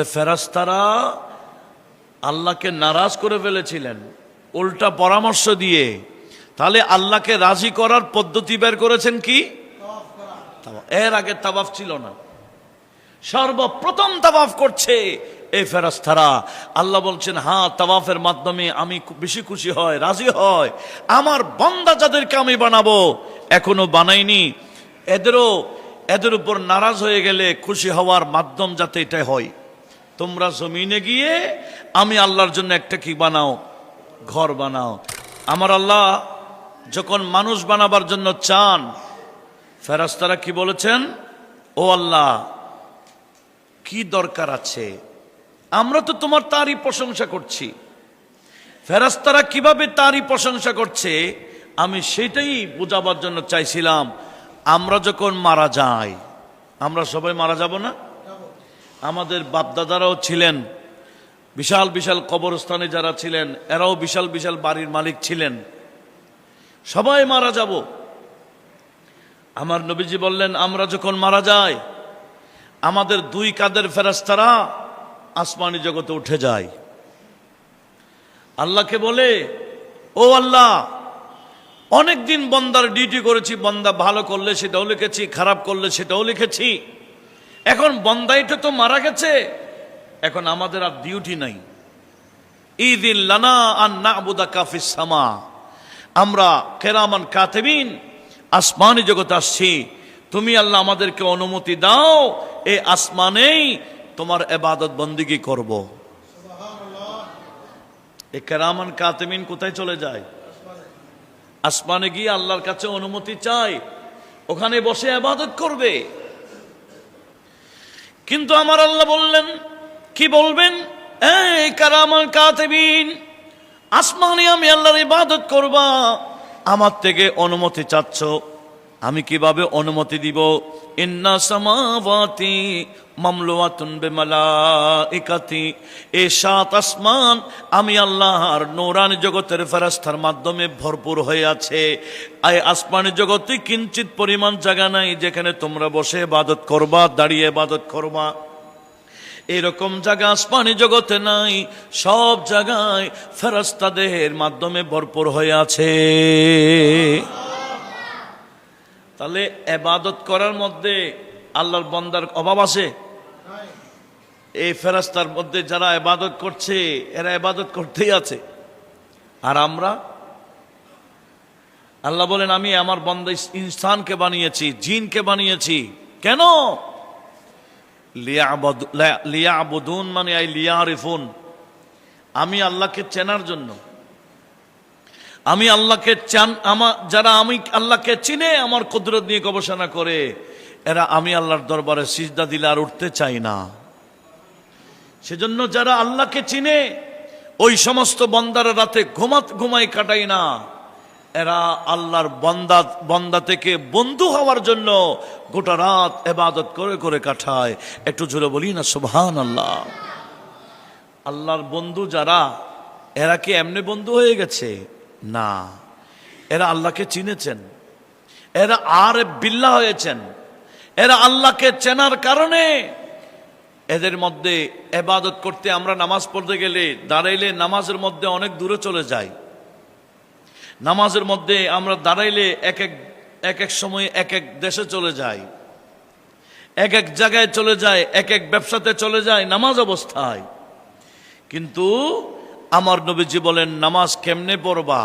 ফেরেশতারা আল্লাহকে নারাজ করে ফেলেছিলেন উল্টা পরামর্শ দিয়ে। তাহলে আল্লাহকে রাজি করার পদ্ধতি বের করেছেন কি? এর আগে তাওয়াফ ছিল না, সর্বপ্রথম তাওয়াফ করছে এই ফেরেশতারা। আল্লাহ বলছেন, হ্যাঁ, তাওয়াফের মাধ্যমে আমি বেশি খুশি হয়, রাজি হয়। আমার বান্দা যাদেরকে আমি বানাবো, এখনো বানাইনি, এদের উপর নারাজ হয়ে গেলে খুশি হওয়ার মাধ্যম যাতে এটা হয়। তোমরা জমিনে গিয়ে আমি আল্লাহর জন্য একটা কি বানাও, ঘর বানাও। আমার আল্লাহ যখন মানুষ বানাবার জন্য চান, ফেরেশতারা কি বলেছেন? ও আল্লাহ, কি দরকার আছে? আমরা তো তোমার তারই প্রশংসা করছি। ফেরেশতারা কিভাবে তারই প্রশংসা করছে আমি সেটাই বোঝাবার জন্য চাইছিলাম। আমরা যখন মারা যাই, আমরা সবাই মারা যাব না? আমাদের বাপদাদারাও ছিলেন, বিশাল বিশাল কবরস্থানে যারা ছিলেন এরাও বিশাল বিশাল বাড়ির মালিক ছিলেন। সবাই মারা যাব। আমার নবীজি বললেন, আমরা যখন মারা যাই আমাদের দুই কাঁধের ফেরেশতারা আসমানি জগতে উঠে যায়। আল্লাহকে বলে, ও আল্লাহ, অনেকদিন বন্দার ডিউটি করেছি, বন্দা ভালো করলে সেটাও লিখেছি, খারাপ করলে সেটাও লিখেছি। এখন বন্দাইটা তো মারা গেছে, এখন আমাদের আর ডিউটি নাই। ঈদিন লানা আন না'বুদাকা ফিস সামা, আমরা কিরামান কাতিবিন আসমানি জগতে আসছি, তুমি আল্লাহ আমাদেরকে অনুমতি দাও এই আসমানেই তোমার ইবাদত বন্দেগী করব। এই কিরামান কাতিবিন কোথায় চলে যায়? আসমানে গিয়ে আল্লাহর কাছে অনুমতি চায়, ওখানে বসে ইবাদত করবে। কিন্তু আমার আল্লাহ বললেন, কি বলবেন? এই কিরামান কাতিবিন, আসমানে আমি আল্লাহর ইবাদত করবা, আমার থেকে অনুমতি চাচ্ছ, আমি কিভাবে অনুমতি দিব? ইন্না সামাওয়াতি মামলুয়াতুন বিমালাইকাতি, এই সাত আসমান আমি আল্লাহর নূরানি জগতের ফেরেশতার মাধ্যমে ভরপুর হয়ে আছে। এই আসমানি জগতে কিঞ্চিত পরিমাণ জায়গা নাই যেখানে তোমরা বসে ইবাদত করবা, দাঁড়িয়ে ইবাদত করবা। এরকম জায়গা আসমানি জগতে নাই, সব জায়গায় ফেরেশতাদের মাধ্যমে ভরপুর হয়ে আছে। তাহলে ইবাদত করার মধ্যে আল্লাহর বান্দার অভাব আছে? এই ফেরেশতার মধ্যে যারা ইবাদত করছে এরা ইবাদত করতেই আছে। আর আমরা, আল্লাহ বলেন, আমি আমার বান্দা ইনসানকে বানিয়েছি, জিনকে বানিয়েছি। কেন? লিয়াবুদুন মানে লিয়ারিফুন, আমি আল্লাহকে চেনার জন্য। আমি আল্লাহকে চান, যারা আমি আল্লাহকে চিনে আমার কুদরত নিয়ে গবেষণা করে, এরা আমি আল্লাহর দরবারে সিজদা দিলে আর উঠতে চাই না। সেজন্য যারা আল্লাহকে চিনে ওই সমস্ত বান্দারা রাতে ঘুমাই কাটাই না, এরা আল্লাহর বান্দা থেকে বন্ধু হওয়ার জন্য গোটা রাত ইবাদত করে করে কাটায়। একটু জোরে বলি না সুবহানাল্লাহ। আল্লাহর বন্ধু যারা, এরা কি এমনি বন্ধু হয়ে গেছে? না, এরা আল্লাহকে চিনেছেন, এরা আরিফ বিল্লাহ হয়েছেন। এরা আল্লাহকে চেনার কারণে এদের মধ্যে ইবাদত করতে, আমরা নামাজ পড়তে গেলে দাঁড়াইলে নামাজের মধ্যে অনেক দূরে চলে যাই। নামাজের মধ্যে আমরা দাঁড়াইলে এক এক সময় এক এক দেশে চলে যাই, এক এক জায়গায় চলে যায়, এক এক ব্যবসাতে চলে যায় নামাজ অবস্থায়। কিন্তু আমার নবীজি বলেন, নামাজ কেমনে পড়বা?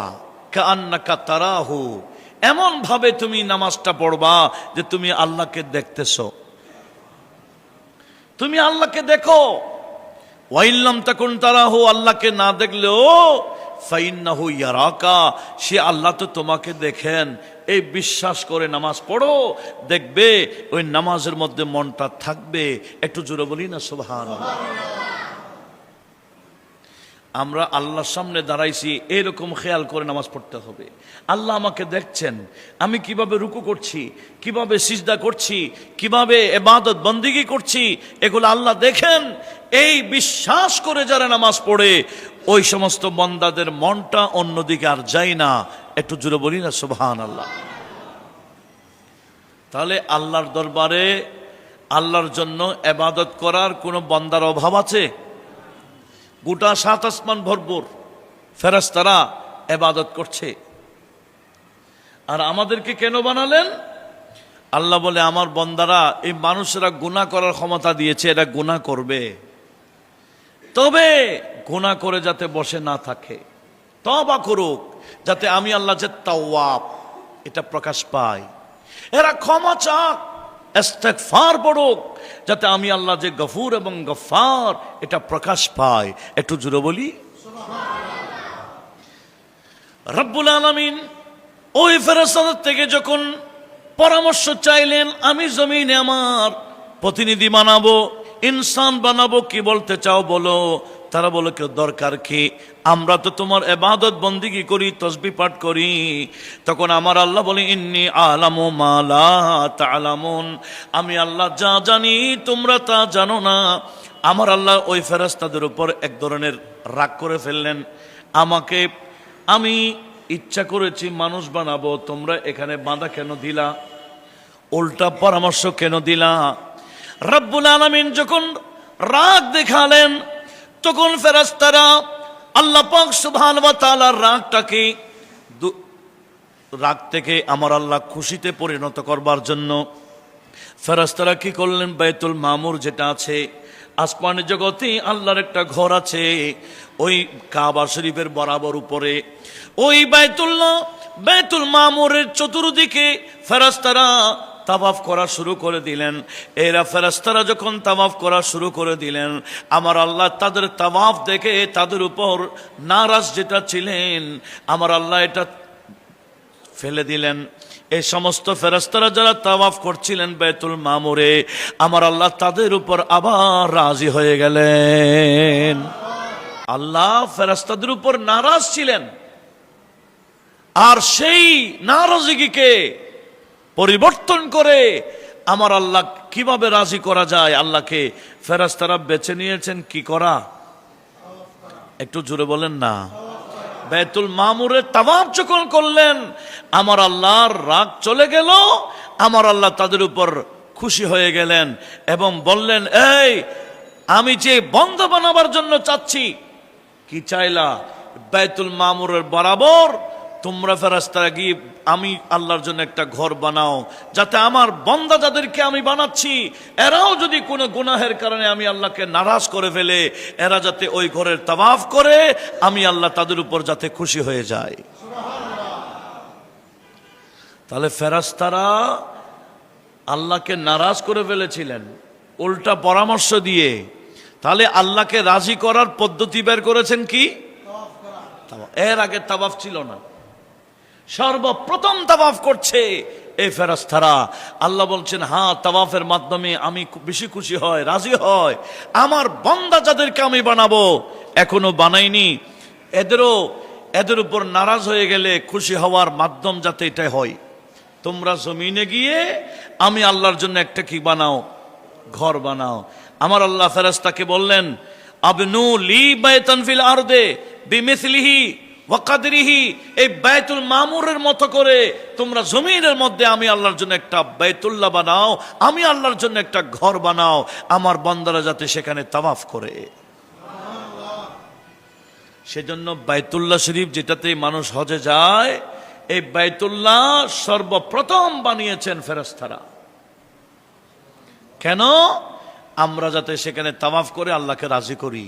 কাআন্নাকা তারাহু, এমন ভাবে তুমি নামাজটা পড়বা যে তুমি আল্লাহকে দেখতেছো, তুমি আল্লাহকে দেখো। ওয়াইল্লাম তাকুন তারাহু, আল্লাহকে না দেখলেও ফাইন্নাহু ইয়ারাকা, সে আল্লাহ তো তোমাকে দেখেন। এই বিশ্বাস করে নামাজ পড়ো, দেখবে ওই নামাজের মধ্যে মনটা থাকবে। একটু জোরে বলি না সুবহানাল্লাহ। আমরা আল্লাহর সামনে দাঁড়াইছি, এরকম খেয়াল করে নামাজ পড়তে হবে। আল্লাহ আমাকে দেখছেন, আমি কিভাবে রুকু করছি, কিভাবে সিজদা করছি, কিভাবে ইবাদত বন্দেগী করছি, এগুলো আল্লাহ দেখেন। এই বিশ্বাস করে যারা নামাজ পড়ে ওই সমস্ত বান্দাদের মনটা অন্যদিকে আর যায় না। একটু জোরে বলি না সুবহানাল্লাহ। তাহলে আল্লাহর দরবারে আল্লাহর জন্য ইবাদত করার কোনো বান্দার অভাব আছে? গোটা 7 আসমান ভরপুর ফেরেশতারা ইবাদত করছে। আর আমাদেরকে কেন বানালেন? আল্লাহ বলে আমার বান্দারা, এই মানুষেরা গুনাহ করার ক্ষমতা দিয়েছে, এরা গুনাহ করবে, তবে গুনাহ করে যাতে বসে না থাকে, তওবা করুক, যাতে আমি আল্লাহ যে তাওয়াব এটা প্রকাশ পায়। এরা ক্ষমা চাক, ইস্তিগফার পড়ুক, যাতে আমি আল্লাহ যে গফুর এবং গফফার এটা প্রকাশ পায়। একটু জোরে বলি সুবহানাল্লাহ। রব্বুল আলামিন ওই ফেরেশতাদের থেকে যখন পরামর্শ চাইলেন, আমি জমিনে আমার প্রতিনিধি বানাবো, ইনসান বানাবো, কি বলতে চাও বলো। তারা বলে কেউ দরকার কি, আমরা তো তোমার ইবাদত বন্দেগী করি, তাসবিহ পাঠ করি। তখন আমার আল্লাহ বলে ইন্নী আলামু মা লা তা'লামুন, আমি আল্লাহ যা জানি তোমরা তা জানো না। আমার আল্লাহ ওই ফেরেশতাদের উপর এক ধরনের রাগ করে ফেললেন। আমি ইচ্ছা করেছি মানুষ বানাবো, তোমরা এখানে বাঁধা কেন দিলা, উল্টা পরামর্শ কেন দিলা? রব্বুল আলামিন যখন রাগ দেখালেন, তখন ফেরেশতারা আল্লাহ পাক সুবহানাহু ওয়া তাআলার রাগটাকে রাগ থেকে আমার আল্লাহ খুশিতে পরিণত করবার জন্য ফেরেশতারা কি করলেন, বাইতুল মামুর যেটা আছে আসমানের জগতে, আল্লাহর একটা ঘর আছে ওই কাবা শরীফের বরাবর উপরে, ওই বাইতুল মামুরের চতুর্দিকে ফেরেশতারা তাওয়াফ করা শুরু করে দিলেন। এরা ফেরেশতারা যখন তাওয়াফ করা শুরু করে দিলেন, আমার আল্লাহ তাদের তাওয়াফ দেখে তাদের উপর নারাজ যেটা ছিলেন, আমার আল্লাহ এটা ফেলে দিলেন। এই সমস্ত ফেরেশতারা যারা তাওয়াফ করছিলেন বাইতুল মামুরে, আমার আল্লাহ তাদের উপর আবার রাজি হয়ে গেলেন। আল্লাহ ফেরেশতাদের উপর নারাজ ছিলেন, আর সেই নারাজগিকে পরিবর্তন করে আমার আল্লাহ কিভাবে রাজি করা যায়, আল্লাহকে ফেরেশতারা বেছে নিয়েছেন কি করা? একটু জোরে বলেন না। বাইতুল মামুরের তাওয়াফ যখন করলেন, আমার আল্লাহর রাগ চলে গেল, আমার আল্লাহ তাদের উপর খুশি হয়ে গেলেন এবং বললেন, এই আমি যে বন্ধ বানাবার জন্য চাচ্ছি, কি চাইলা? বাইতুল মামুরের বরাবর তোমরা ফেরেশতারা গিয়ে আমি আল্লাহর জন্য একটা ঘর বানাও, যাতে আমার বান্দা যাদেরকে আমি বানাচ্ছি এরাও যদি কোনো গুনাহের কারণে আমি আল্লাহকে নারাজ করে ফেলে, এরা যাতে ওই ঘরের তাওয়াফ করে, আমি আল্লাহ তাদের উপর যাতে খুশি হয়ে যায়। তাহলে ফেরেশতারা আল্লাহকে নারাজ করে ফেলেছিলেন উল্টা পরামর্শ দিয়ে। তাহলে আল্লাহকে রাজি করার পদ্ধতি বের করেছেন কি? এর আগে তাওয়াফ ছিল না, সর্বপ্রথম তাওয়াফ করছে এই ফেরেশতারা। আল্লাহ বলছেন, হ্যাঁ তাওয়াফের মাধ্যমে আমি বেশি খুশি হয়, রাজি হয়। আমার বান্দা যাদেরকে আমি বানাবো, এখনো বানাইনি, এদের উপর নারাজ হয়ে গেলে খুশি হওয়ার মাধ্যম যাতে এটা হয়। তোমরা জমিনে গিয়ে আমি আল্লাহর জন্য একটা কি বানাও, ঘর বানাও। আমার আল্লাহ ফেরেশতাকে বললেন, আবনু লি বাইতান ফিল আরদে বিমিসলিহি ওয়া কদরিহি, এই বাইতুল মামুরের মতো করে তোমরা জমিনের মধ্যে আমি আল্লাহর জন্য একটা বাইতুল্লাহ বানাও, আমি আল্লাহর জন্য একটা ঘর বানাও, আমার বান্দারা যাতে সেখানে তাওয়াফ করে। সেজন্য বাইতুল্লাহ শরীফ যেটাতে মানুষ হজে যায়, এই বাইতুল্লাহ সর্বপ্রথম বানিয়েছেন ফেরেশতারা। কেন? আমরা যাতে সেখানে তাওয়াফ করে আল্লাহকে রাজি করি।